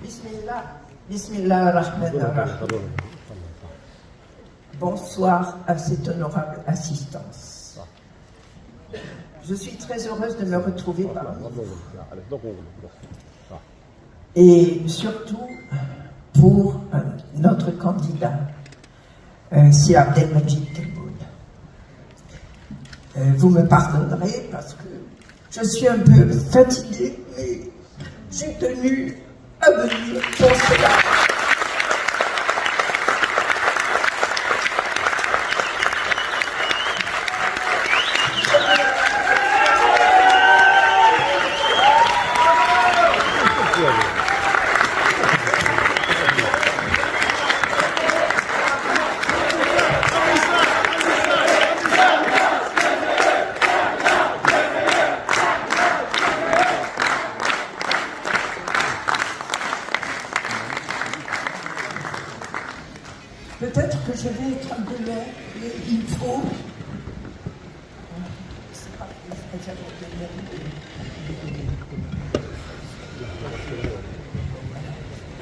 Bismillah. Bismillah ar-Rahman ar-Rahim. Bonsoir à cette honorable assistance. Je suis très heureuse de me retrouver parmi vous. Et surtout pour notre candidat, Si Abdelmajid Tebboune. Vous me pardonnerez parce que je suis un peu fatiguée, mais j'ai tenu à venir pour cela. Peut-être que je vais être un peu long, mais il faut.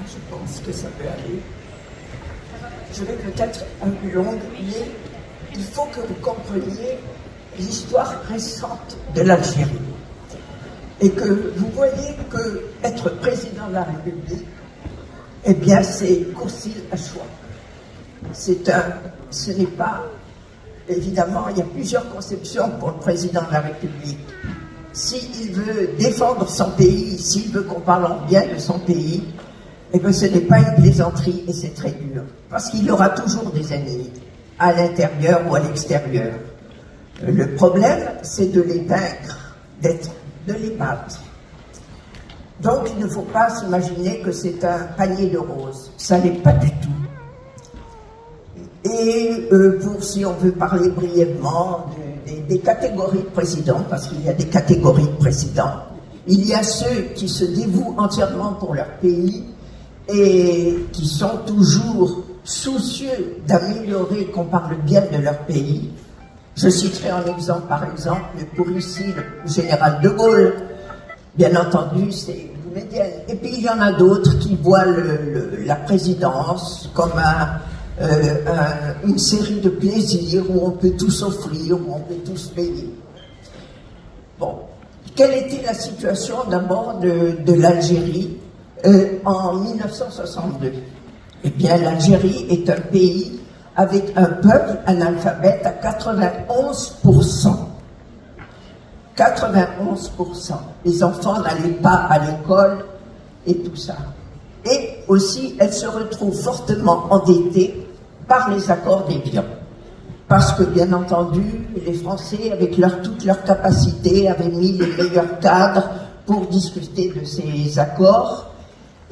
Je pense que ça peut aller. Je vais peut-être un peu longue, mais il faut que vous compreniez l'histoire récente de l'Algérie. Et que vous voyez que être président de la République, eh bien, c'est coursil à choix. Ce n'est pas, évidemment, il y a plusieurs conceptions pour le président de la République. S'il veut défendre son pays, s'il veut qu'on parle en bien de son pays, eh bien, ce n'est pas une plaisanterie et c'est très dur. Parce qu'il y aura toujours des ennemis, à l'intérieur ou à l'extérieur. Le problème, c'est de les vaincre, de les battre. Donc, il ne faut pas s'imaginer que c'est un panier de roses. Ça n'est pas du tout. Et si on veut parler brièvement des catégories de présidents, parce qu'il y a des catégories de présidents, il y a ceux qui se dévouent entièrement pour leur pays et qui sont toujours soucieux d'améliorer, qu'on parle bien de leur pays. Je citerai en exemple, par exemple, pour ici, le général de Gaulle. Bien entendu, c'est Boumedienne. Et puis il y en a d'autres qui voient la présidence comme une série de plaisirs où on peut tous offrir, où on peut tous payer. Bon, quelle était la situation d'abord de l'Algérie en 1962? Eh bien, l'Algérie est un pays avec un peuple analphabète à 91%. 91%. Les enfants n'allaient pas à l'école et tout ça. Et aussi, elle se retrouve fortement endettée par les accords d'Évian. Parce que, bien entendu, les Français, avec toutes leurs capacités, avaient mis les meilleurs cadres pour discuter de ces accords.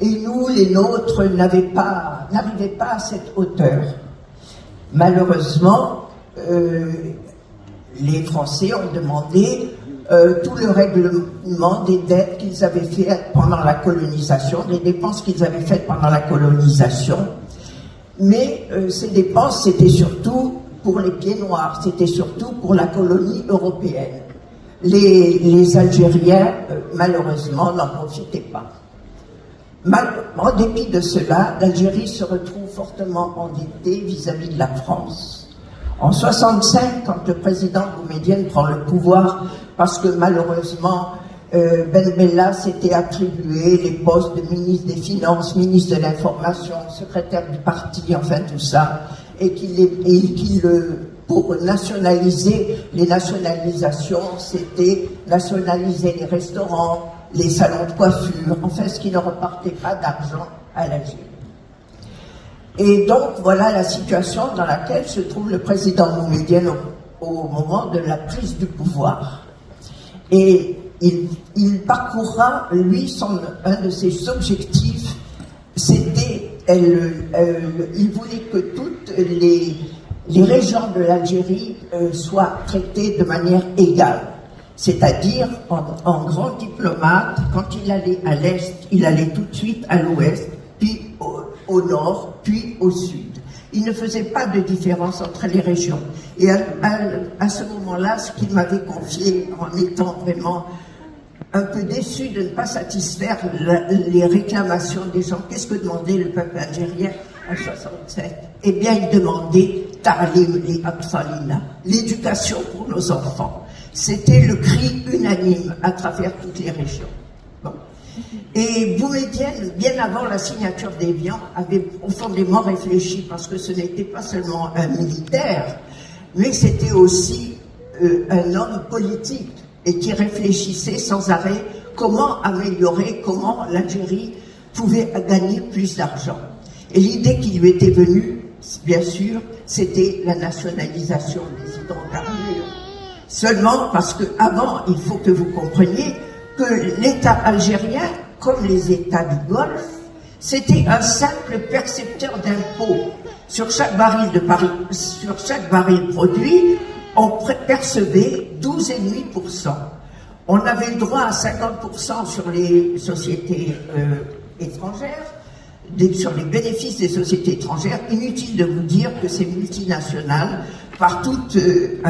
Et nous, les nôtres, n'arrivaient pas à cette hauteur. Malheureusement, les Français ont demandé tout le règlement des dettes qu'ils avaient faites pendant la colonisation, des dépenses qu'ils avaient faites pendant la colonisation. Mais ces dépenses, c'était surtout pour les pieds noirs, c'était surtout pour la colonie européenne. Les Algériens, malheureusement, n'en profitaient pas. En dépit de cela, l'Algérie se retrouve fortement endettée vis-à-vis de la France. En 65, quand le président Boumedienne prend le pouvoir, parce que malheureusement, Ben Bella s'était attribué les postes de ministre des Finances, ministre de l'Information, secrétaire du parti, enfin tout ça, et pour nationaliser, les nationalisations, c'était nationaliser les restaurants, les salons de coiffure, enfin ce qui ne repartait pas d'argent à l'Algérie. Et donc voilà la situation dans laquelle se trouve le président Boumedienne au moment de la prise du pouvoir. Et il parcourra, lui, un de ses objectifs, c'était, il voulait que toutes les régions de l'Algérie soient traitées de manière égale. C'est-à-dire, en grand diplomate, quand il allait à l'Est, il allait tout de suite à l'Ouest, puis au Nord, puis au Sud. Il ne faisait pas de différence entre les régions. Et à ce moment-là, ce qu'il m'avait confié, en étant vraiment un peu déçu de ne pas satisfaire les réclamations des gens, qu'est-ce que demandait le peuple algérien en 67? Eh bien, il demandait Ta'lim li atfalina, l'éducation pour nos enfants. C'était le cri unanime à travers toutes les régions. Bon. Et Boumedienne, bien avant la signature d'Évian, avait profondément réfléchi, parce que ce n'était pas seulement un militaire, mais c'était aussi un homme politique, et qui réfléchissait sans arrêt comment améliorer, comment l'Algérie pouvait gagner plus d'argent. Et l'idée qui lui était venue, bien sûr, c'était la nationalisation des hydrocarbures. Seulement parce que avant, il faut que vous compreniez que l'État algérien, comme les États du Golfe, c'était un simple percepteur d'impôts. Sur chaque baril sur chaque baril produit, on percevait 12,5%. On avait le droit à 50% sur les sociétés étrangères, sur les bénéfices des sociétés étrangères. Inutile de vous dire que ces multinationales, par toutes des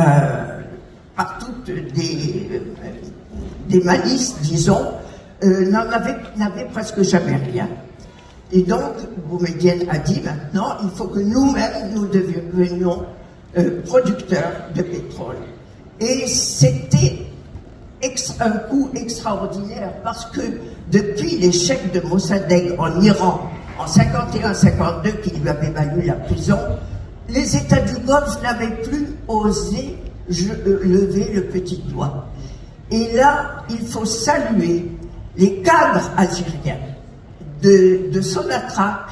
malices, disons, n'avaient presque jamais rien. Et donc, Boumedienne a dit maintenant, il faut que nous-mêmes, nous devenions producteurs de pétrole. Et c'était un coup extraordinaire, parce que depuis l'échec de Mossadegh en Iran, en 51-52, qui lui avait valu la prison, les États du Golfe n'avaient plus osé lever le petit doigt. Et là, il faut saluer les cadres algériens de Sonatrach,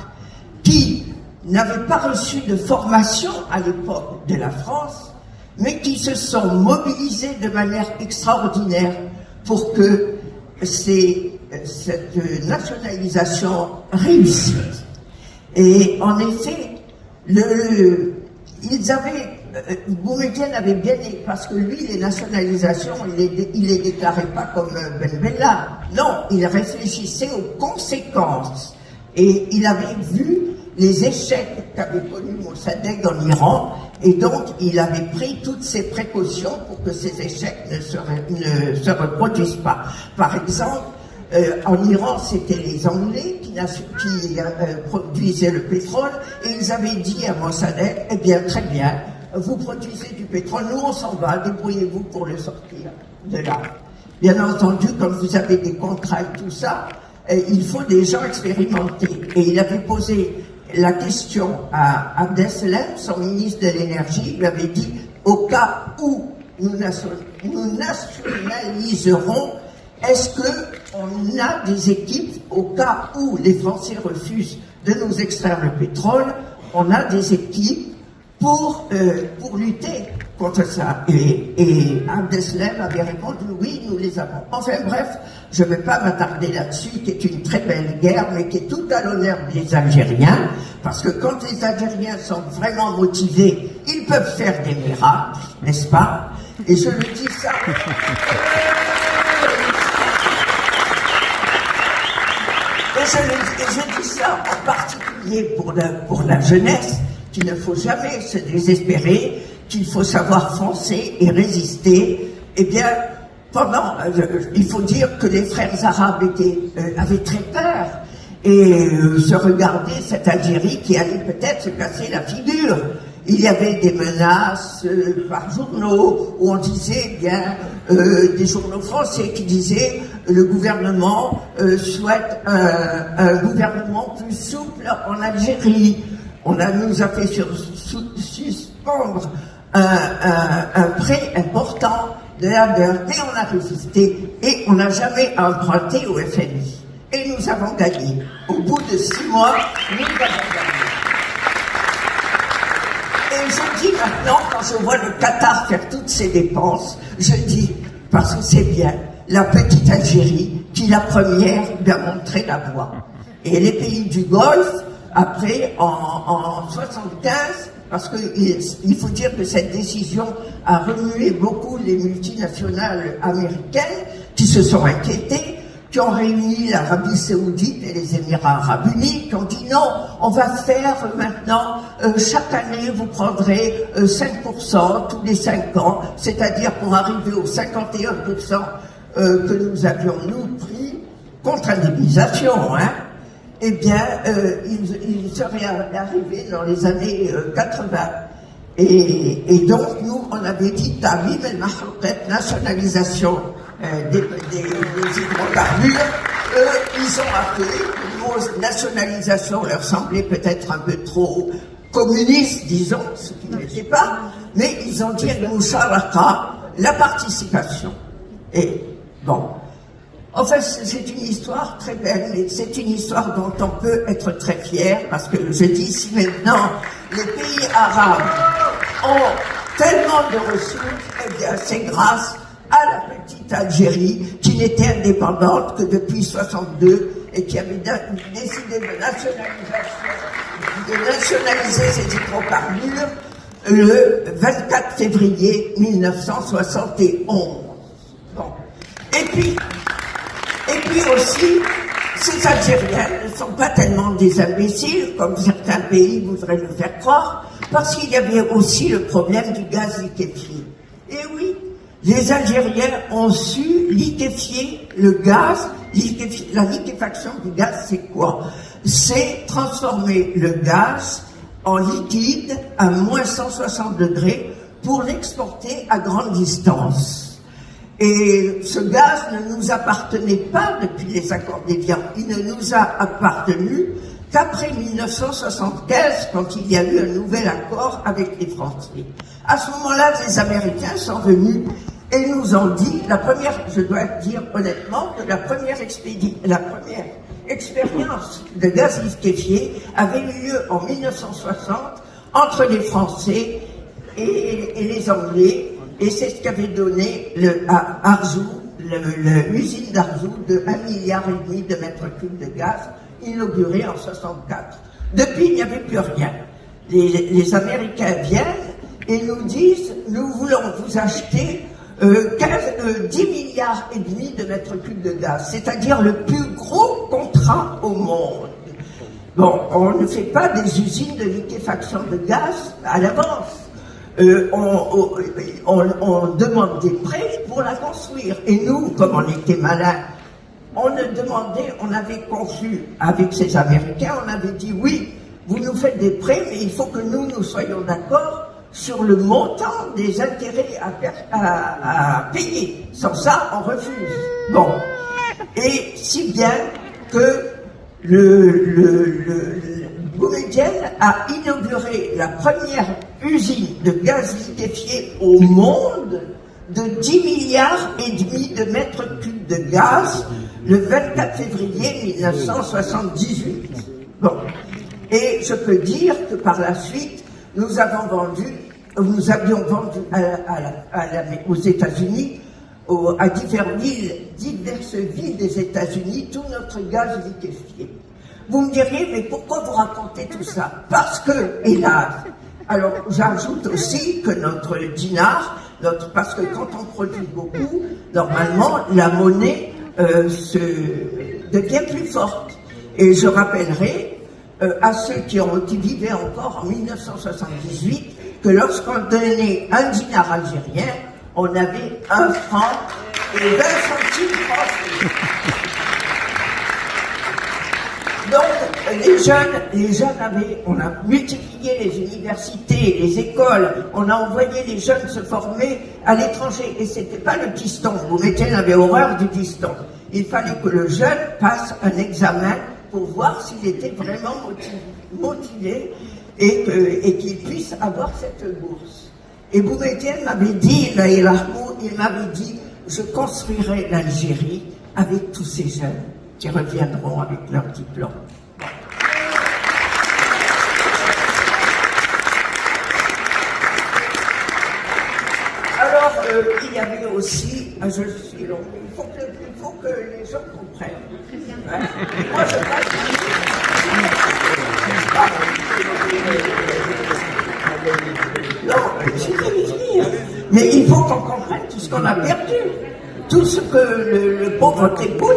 qui n'avaient pas reçu de formation à l'époque de la France, mais qui se sont mobilisés de manière extraordinaire pour que cette nationalisation réussisse. Et en effet, Boumedienne avait bien dit, parce que lui, les nationalisations, il les déclarait pas comme Ben Bella. Non, il réfléchissait aux conséquences. Et il avait vu les échecs qu'avait connus Mossadegh en Iran, et donc il avait pris toutes ses précautions pour que ces échecs ne se reproduisent pas. Par exemple, en Iran, c'était les Anglais qui produisaient le pétrole, et ils avaient dit à Mossadegh, eh bien, très bien, vous produisez du pétrole, nous on s'en va, débrouillez-vous pour le sortir de là. Bien entendu, comme vous avez des contrats et tout ça, il faut des gens expérimentés. Et il avait posé la question à Abdeslam, son ministre de l'énergie, il lui avait dit, au cas où nous nationaliserons, est-ce qu'on a des équipes, au cas où les Français refusent de nous extraire le pétrole, on a des équipes pour lutter contre ça. Et Abdeslam avait répondu, oui, nous les avons. Enfin bref, je ne vais pas m'attarder là-dessus, qui est une très belle guerre, mais qui est tout à l'honneur des Algériens, parce que quand les Algériens sont vraiment motivés, ils peuvent faire des miracles, n'est-ce pas? Et je le dis ça... Et je dis ça en particulier pour la jeunesse, qu'il ne faut jamais se désespérer, qu'il faut savoir foncer et résister. Eh bien, il faut dire que les frères arabes avaient très peur et se regardaient cette Algérie qui allait peut-être se casser la figure. Il y avait des menaces par journaux où on disait, eh bien, des journaux français qui disaient le gouvernement souhaite un gouvernement plus souple en Algérie. Nous a fait suspendre un prêt important de la BRD, on a résisté et on n'a jamais emprunté au FMI. Et nous avons gagné. Au bout de 6 mois, nous avons gagné. Et je dis maintenant, quand je vois le Qatar faire toutes ses dépenses, je dis, parce que c'est bien, la petite Algérie qui, la première, lui a montré la voie. Et les pays du Golfe, après, en 75, parce qu'il faut dire que cette décision a remué beaucoup les multinationales américaines qui se sont inquiétées. qui ont réuni l'Arabie Saoudite et les Émirats Arabes Unis, qui ont dit non, on va faire maintenant, chaque année vous prendrez 5% tous les 5 ans, c'est-à-dire pour arriver aux 51% que nous avions nous pris contre indemnisation, hein. Eh bien, il serait arrivé dans les années 80. Et donc, nous, on avait dit Tamim el-Mahrouqat, nationalisation des hydrocarbures. Ils ont appelé, le mot nationalisation leur semblait peut-être un peu trop communiste, disons, ce qui n'était pas, mais ils ont dit al-Musharaka, la participation. Et bon. Enfin, c'est une histoire très belle, mais c'est une histoire dont on peut être très fier, parce que je dis, si maintenant les pays arabes ont tellement de ressources, eh bien, c'est grâce à la petite Algérie, qui n'était indépendante que depuis 62, et qui avait décidé de nationaliser ses hydrocarbures le 24 février 1971. Bon. Et puis aussi, ces Algériens ne sont pas tellement des imbéciles, comme certains pays voudraient le faire croire, parce qu'il y avait aussi le problème du gaz liquéfié. Et oui, les Algériens ont su liquéfier le gaz. La liquéfaction du gaz, c'est quoi? C'est transformer le gaz en liquide à moins 160 degrés pour l'exporter à grande distance. Et ce gaz ne nous appartenait pas depuis les accords d'Évian. Il ne nous a appartenu qu'après 1975, quand il y a eu un nouvel accord avec les Français. À ce moment-là, les Américains sont venus et nous ont dit, je dois dire honnêtement, que la première expérience de gaz liquéfié avait eu lieu en 1960 entre les Français et les Anglais. Et c'est ce qu'avait donné à Arzow, l'usine d'Arzow de 1,5 milliard de mètres cubes de gaz, inaugurée en 64. Depuis, il n'y avait plus rien. Les Américains viennent et nous disent, nous voulons vous acheter 10 milliards et demi de mètres cubes de gaz, c'est-à-dire le plus gros contrat au monde. Bon, on ne fait pas des usines de liquéfaction de gaz à l'avance. On demande des prêts pour la construire. Et nous, comme on était malins, on avait conclu avec ces Américains, on avait dit oui, vous nous faites des prêts, mais il faut que nous soyons d'accord sur le montant des intérêts à payer. Sans ça, on refuse. Bon. Et si bien que Boumedienne a inauguré la première usine de gaz liquéfié au monde de 10 milliards et demi de mètres cubes de gaz le 24 février 1978. Bon. Et je peux dire que par la suite, nous avions vendu aux États-Unis, à diverses villes des États-Unis, tout notre gaz liquéfié. Vous me diriez, mais pourquoi vous racontez tout ça? Parce que, hélas, alors j'ajoute aussi que notre dinar, parce que quand on produit beaucoup, normalement, la monnaie devient plus forte. Et je rappellerai à ceux qui vivaient encore en 1978 que lorsqu'on donnait un dinar algérien, on avait 1 franc et 20 centimes français. Donc, les jeunes on a multiplié les universités, les écoles, on a envoyé les jeunes se former à l'étranger. Et c'était pas le piston. Boumedienne avait horreur du piston. Il fallait que le jeune passe un examen pour voir s'il était vraiment motivé et qu'il puisse avoir cette bourse. Et Boumedienne m'avait dit, il m'avait dit, je construirai l'Algérie avec tous ces jeunes qui reviendront avec leur diplôme. Alors, il y avait aussi, je suis long, il faut que les gens comprennent. Hein? Moi, je passe. Non, j'ai fini. Mais il faut qu'on comprenne tout ce qu'on a perdu. tout ce que le pauvre Tebboune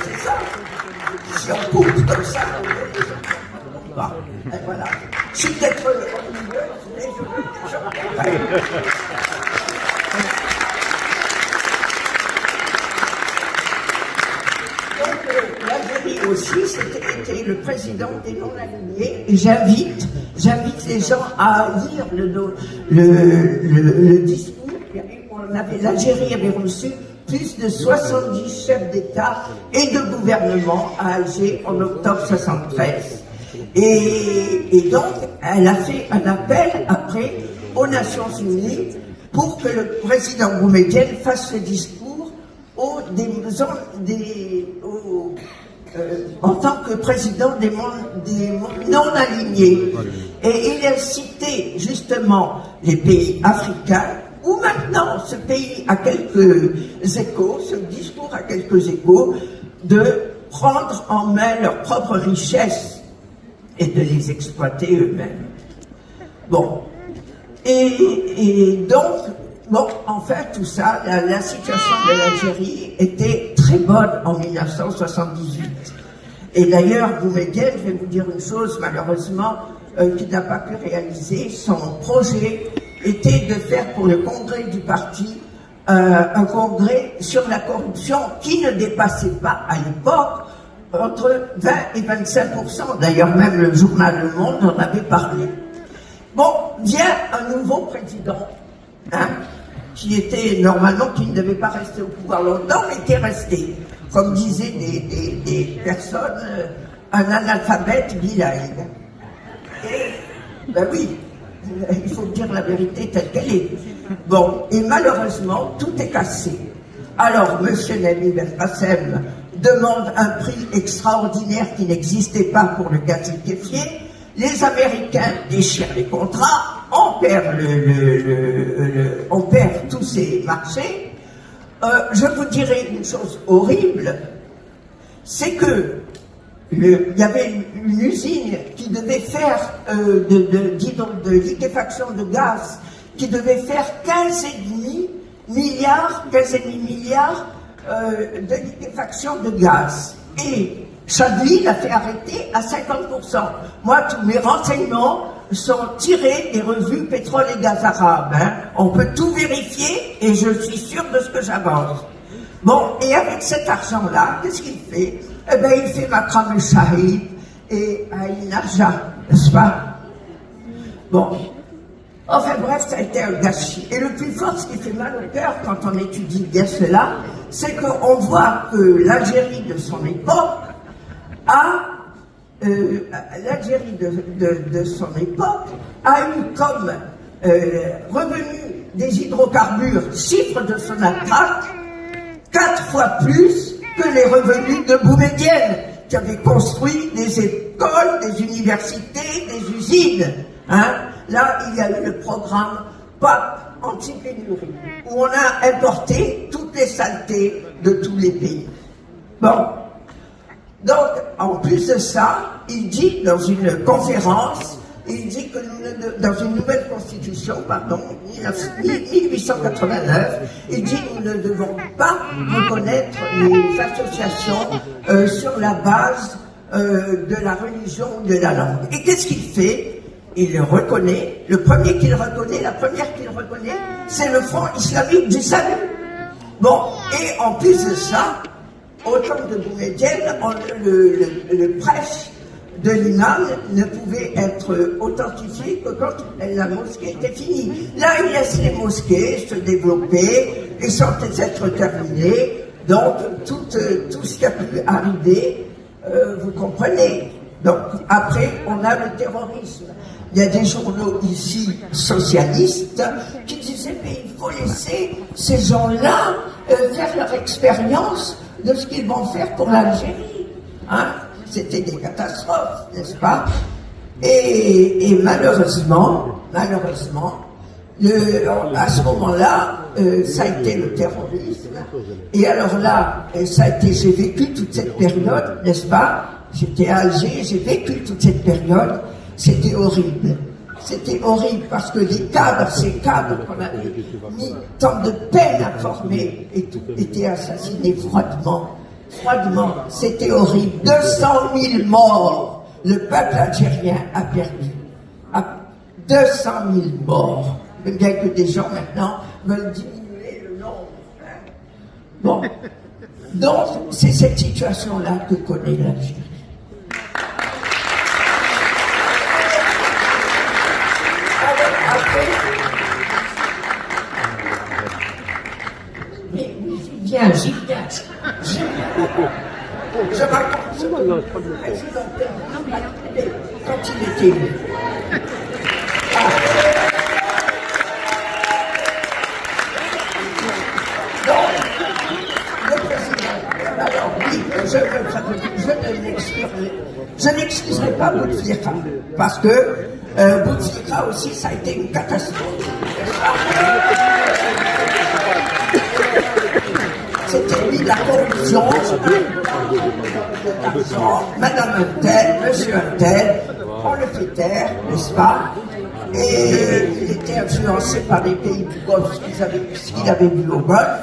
c'est ça. Si on coupe comme ça, bon, et voilà. Je suis peut-être l'Algérie aussi, c'était le président des non-alignés, et j'invite les gens à lire le discours. L'Algérie avait reçu plus de 70 chefs d'État et de gouvernement à Alger en octobre 73. Et donc, elle a fait un appel après aux Nations Unies pour que le président Boumedienne fasse ce discours en tant que président des non-alignés. Et il a cité justement les pays africains, où maintenant ce pays a quelques échos, ce discours a quelques échos, de prendre en main leurs propres richesses et de les exploiter eux-mêmes. Bon. Et donc, bon, en fait, tout ça, la situation de l'Algérie était très bonne en 1978. Et d'ailleurs, Boumedienne, je vais vous dire une chose, malheureusement, qu'il n'a pas pu réaliser. Son projet était de faire pour le congrès du parti un congrès sur la corruption qui ne dépassait pas à l'époque entre 20 et 25%. D'ailleurs, même le journal Le Monde en avait parlé. Bon, vient un nouveau président, qui ne devait pas rester au pouvoir longtemps, mais qui est resté, comme disaient des personnes, un analphabète bilingue. Et, ben oui, il faut dire la vérité telle qu'elle est. Bon, et malheureusement, tout est cassé. Alors, M. Nabi Belkacem demande un prix extraordinaire qui n'existait pas pour le gaz liquéfié. Les Américains déchirent les contrats, on perd tous ces marchés. Je vous dirais une chose horrible, c'est que il y avait une usine qui devait faire de liquéfaction de gaz, qui devait faire 15,5 milliards de liquéfaction de gaz. Et Chadli l'a fait arrêter à 50%. Moi, tous mes renseignements sont tirés des revues Pétrole et Gaz Arabes. On peut tout vérifier et je suis sûr de ce que j'avance. Bon, et avec cet argent-là, qu'est-ce qu'il fait? Eh bien, il fait Makram el-Shahid et Aïn Arja, n'est-ce pas? Bon. Enfin bref, ça a été un gâchis. Et le plus fort, ce qui fait mal au cœur quand on étudie bien cela, c'est qu'on voit que l'Algérie de son époque a eu comme revenu des hydrocarbures, chiffre de son attaque, 4 fois plus que les revenus de Boumedienne, qui avait construit des écoles, des universités, des usines. Là, il y a eu le programme PAP anti-pénurie, où on a importé toutes les saletés de tous les pays. Bon. Donc, en plus de ça, il dit dans une conférence, il dit que dans une nouvelle constitution, 1889, il dit que nous ne devons pas reconnaître les associations sur la base de la religion ou de la langue. Et qu'est-ce qu'il fait? Il le reconnaît. La première qu'il reconnaît, c'est le Front islamique du salut. Bon, et en plus de ça, au temps de Boumedienne, le prêche de l'imam ne pouvait être authentifié que quand la mosquée était finie. Là, il laisse les mosquées se développer et sans être terminées. Donc, tout ce qui a pu arriver, vous comprenez. Donc, après, on a le terrorisme. Il y a des journaux ici socialistes qui disaient mais il faut laisser ces gens-là faire leur expérience de ce qu'ils vont faire pour l'Algérie. C'était des catastrophes, n'est-ce pas? Et malheureusement, à ce moment-là, ça a été le terrorisme. Et alors là, j'ai vécu toute cette période, n'est-ce pas? J'étais à Alger, j'ai vécu toute cette période. C'était horrible. c'était horrible parce que les cadres, ces cadres qu'on avait mis tant de peine à former et tout, étaient assassinés froidement. Froidement, c'était horrible. 200 000 morts. Le peuple algérien a perdu. 200 000 morts. Bien que des gens maintenant veulent diminuer le nombre. Bon. Donc, c'est cette situation-là que connaît l'Algérie. Mais j'y viens. Je raconte ce que le président quand il était élu. Donc, le président, alors oui, je n'excuserai pas Bouteflika, parce que Bouteflika aussi, ça a été une catastrophe. C'était lui la corruption, Madame Untel, Monsieur Untel, on le fait taire, n'est-ce pas? Et il était influencé par les pays du Golfe, ce qu'il avait vu au Golfe.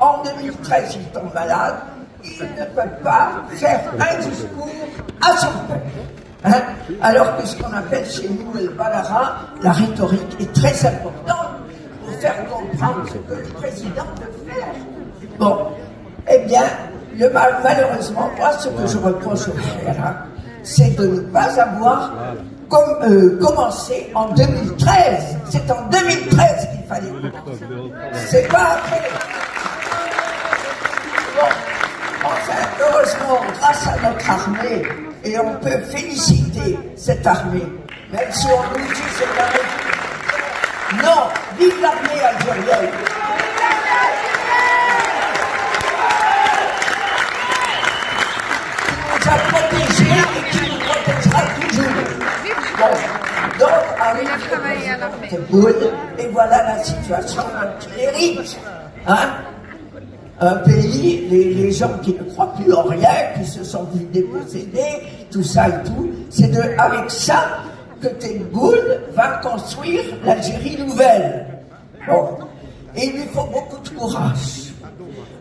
En 2013, il tombe malade. Il ne peut pas faire un discours à son peuple. Hein? Alors que ce qu'on appelle chez nous le balara, la rhétorique est très importante pour faire comprendre ce que le président peut faire. Bon, eh bien, malheureusement, moi, ce que je reproche au PRA, c'est de ne pas avoir commencé en 2013. C'est en 2013 qu'il fallait commencer. C'est pas après. Bon, enfin, heureusement, grâce à notre armée, et on peut féliciter cette armée, même si on nous dit que c'est la République. Non, vive l'armée algérienne. Qui nous a protégés et qui nous protégera toujours. Bon, donc, avec et voilà la situation qu'il hérite. Hein? Un pays, les gens qui ne croient plus en rien, qui se sont vus dépossédés, tout ça et tout, c'est avec ça que Tebboune va construire l'Algérie nouvelle. Bon. Et il lui faut beaucoup de courage.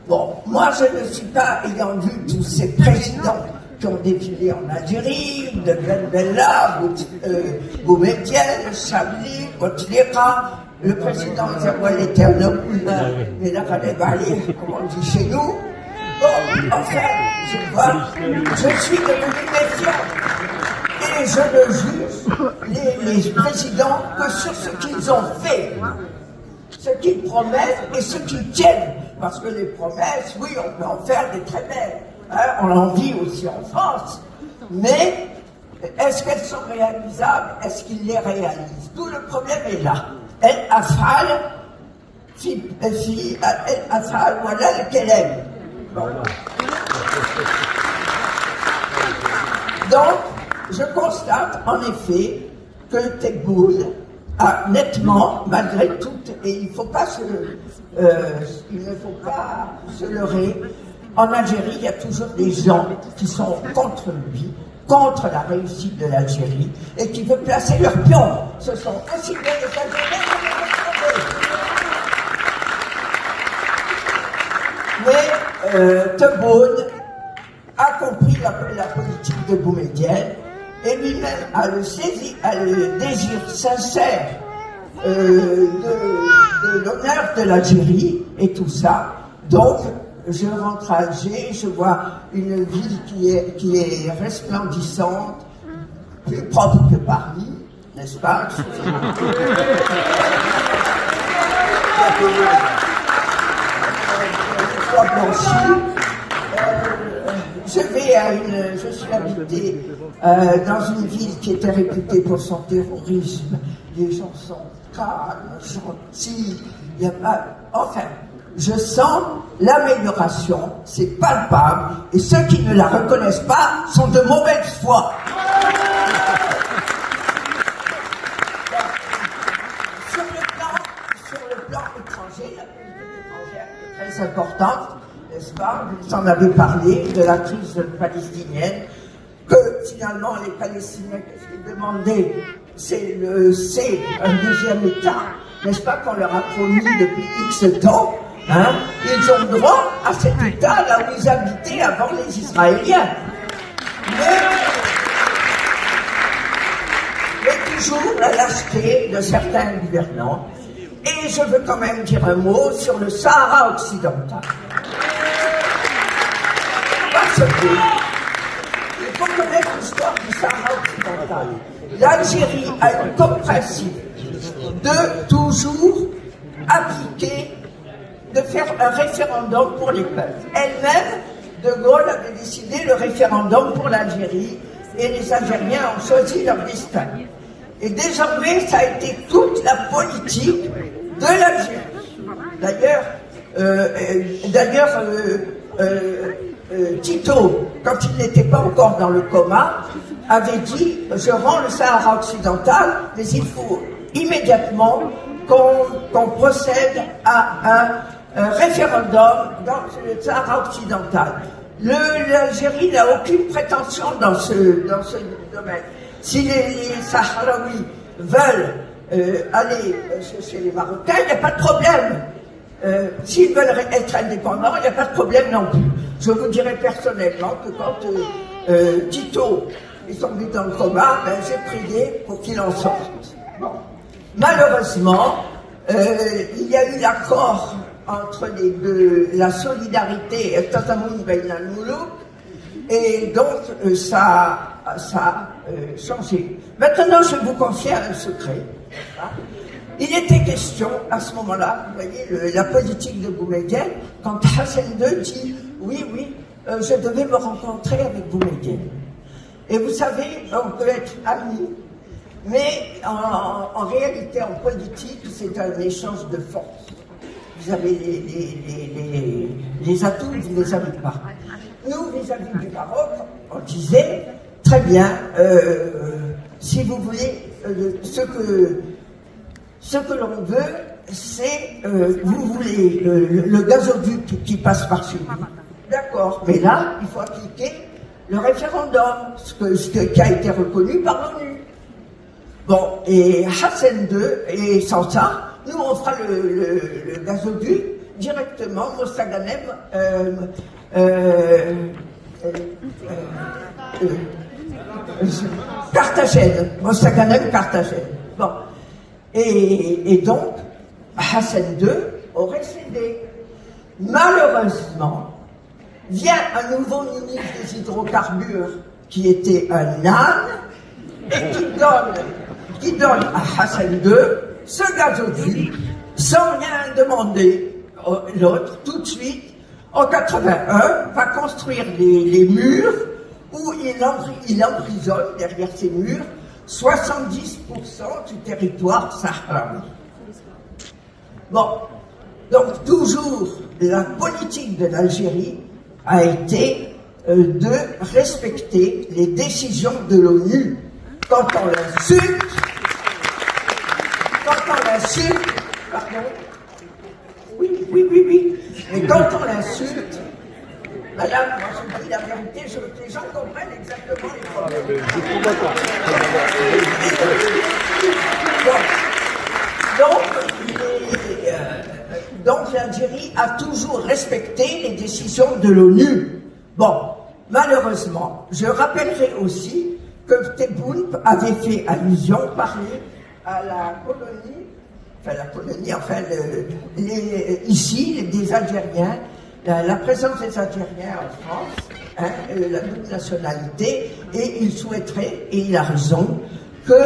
Bon, moi je ne suis pas, ayant vu tous ces présidents qui ont défilé en Algérie, de Ben Bella, Boumedienne, Chablis, Bouteflika, le président Zawal était un homme humain, mais là, comme on dit chez nous. Bon, enfin, je suis devenu méfiant. Et je ne juge les présidents que sur ce qu'ils ont fait, ce qu'ils promettent et ce qu'ils tiennent. Parce que les promesses, oui, on peut en faire des très belles. Hein, on en vit aussi en France. Mais est-ce qu'elles sont réalisables? Est-ce qu'ils les réalisent? Tout le problème est là. El Afal, voilà lequel aime. Bon. Donc, je constate en effet que Tebboune a nettement, malgré tout, et il ne faut pas se leurrer, en Algérie, il y a toujours des gens qui sont contre lui, contre la réussite de l'Algérie, et qui veulent placer leur pion. Ce sont aussi bien les Algériens que les Français. Mais Tebboune a compris la politique de Boumedienne, et lui-même a le désir sincère de l'honneur de l'Algérie et tout ça. Donc, je rentre à Alger, je vois une ville qui est resplendissante, plus propre que Paris, n'est-ce pas? Je suis habité dans une ville qui était réputée pour son terrorisme. Les gens sont calmes, gentils, il y a pas... Enfin, je sens l'amélioration, c'est palpable, et ceux qui ne la reconnaissent pas sont de mauvaise foi. Sur le plan étranger, la politique étrangère est très importante, n'est-ce pas? Vous en avez parlé de la crise palestinienne, que finalement les Palestiniens, qu'est-ce qu'ils demandaient? c'est un deuxième État, n'est-ce pas, qu'on leur a promis depuis X temps, hein, ils ont droit à cet État là où ils habitaient avant les Israéliens. Mais toujours la lâcheté de certains gouvernants. Et je veux quand même dire un mot sur le Sahara occidental. Parce que il faut connaître l'histoire du Sahara occidental. L'Algérie a eu comme principe de toujours appliquer, de faire un référendum pour les peuples. Elle-même, De Gaulle avait décidé le référendum pour l'Algérie et les Algériens ont choisi leur destin. Et désormais, ça a été toute la politique de l'Algérie. D'ailleurs, Tito, quand il n'était pas encore dans le coma, avait dit « Je rends le Sahara occidental, mais il faut immédiatement qu'on procède à un référendum dans le Sahara occidental. » L'Algérie n'a aucune prétention dans ce domaine. Si les Sahraouis veulent aller chez les Marocains, il n'y a pas de problème. S'ils veulent être indépendants, il n'y a pas de problème non plus. Je vous dirais personnellement que quand Tito est tombé dans le coma, j'ai prié pour qu'il en sorte. Bon. Malheureusement, il y a eu l'accord entre les deux, la solidarité et donc ça a changé. Maintenant, je vous confie un secret. Il était question, à ce moment-là, vous voyez, la politique de Boumedienne, quand Hassan II dit « Oui, je devais me rencontrer avec Boumedienne. » Et vous savez, on peut être amis, mais en réalité, en politique, c'est un échange de force. Vous avez les atouts, vous ne les avez pas. Nous, vis-à-vis du Maroc, on disait, très bien, si vous voulez, ce que l'on veut, c'est, vous voulez le gazoduc qui passe par chez vous. D'accord, mais là, il faut appliquer le référendum, ce qui a été reconnu par l'ONU. Bon, et Hassan II, et sans ça, nous, on fera le gazoduc directement, Mostaganem, Carthagène, Mostaganem, Carthagène. Bon. Et donc, Hassan II aurait cédé. Malheureusement, vient un nouveau ministre des hydrocarbures qui était un âne et qui donne à Hassan II ce gazoduc sans rien demander. L'autre, tout de suite, en 81, va construire les murs où il emprisonne derrière ces murs 70% du territoire sahraoui. Bon, donc toujours la politique de l'Algérie a été de respecter les décisions de l'ONU. Quand on l'insulte, pardon, oui, mais quand on l'insulte, madame, moi je dis la vérité, je veux que les gens comprennent exactement les problèmes. Donc l'Algérie a toujours respecté les décisions de l'ONU. Bon, malheureusement, je rappellerai aussi que Tebboune avait fait allusion, parler à la colonie, ici, des Algériens, la présence des Algériens en France, la double nationalité, et il souhaiterait, et il a raison, que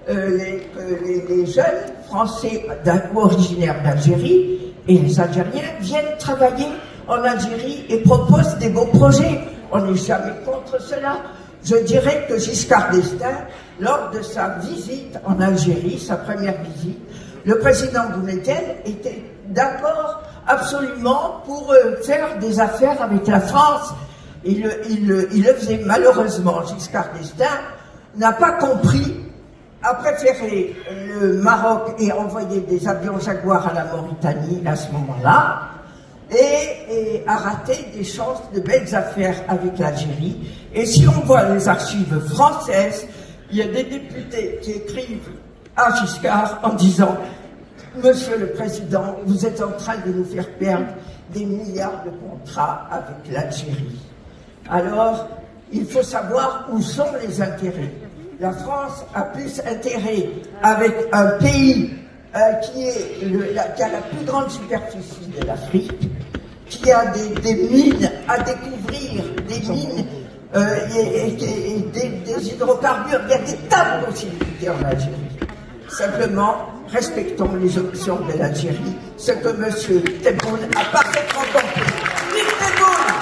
les jeunes Français originaires d'Algérie et les Algériens viennent travailler en Algérie et proposent des beaux projets. On n'est jamais contre cela. Je dirais que Giscard d'Estaing, lors de sa visite en Algérie, sa première visite, le président Boumedienne était d'accord absolument pour faire des affaires avec la France. Il le faisait malheureusement. Giscard d'Estaing n'a pas compris, a préféré le Maroc et envoyer des avions Jaguar à la Mauritanie à ce moment-là, et a raté des chances de belles affaires avec l'Algérie. Et si on voit les archives françaises, il y a des députés qui écrivent à Giscard en disant « Monsieur le Président, vous êtes en train de nous faire perdre des milliards de contrats avec l'Algérie. » Alors, il faut savoir où sont les intérêts. La France a plus intérêt avec un pays qui a la plus grande superficie de l'Afrique, qui a des mines à découvrir, des mines et des hydrocarbures. Il y a des tas de possibilités en Algérie. Simplement, respectons les options de l'Algérie, ce que M. Tebboune a parfaitement compris. Vive Tebboune!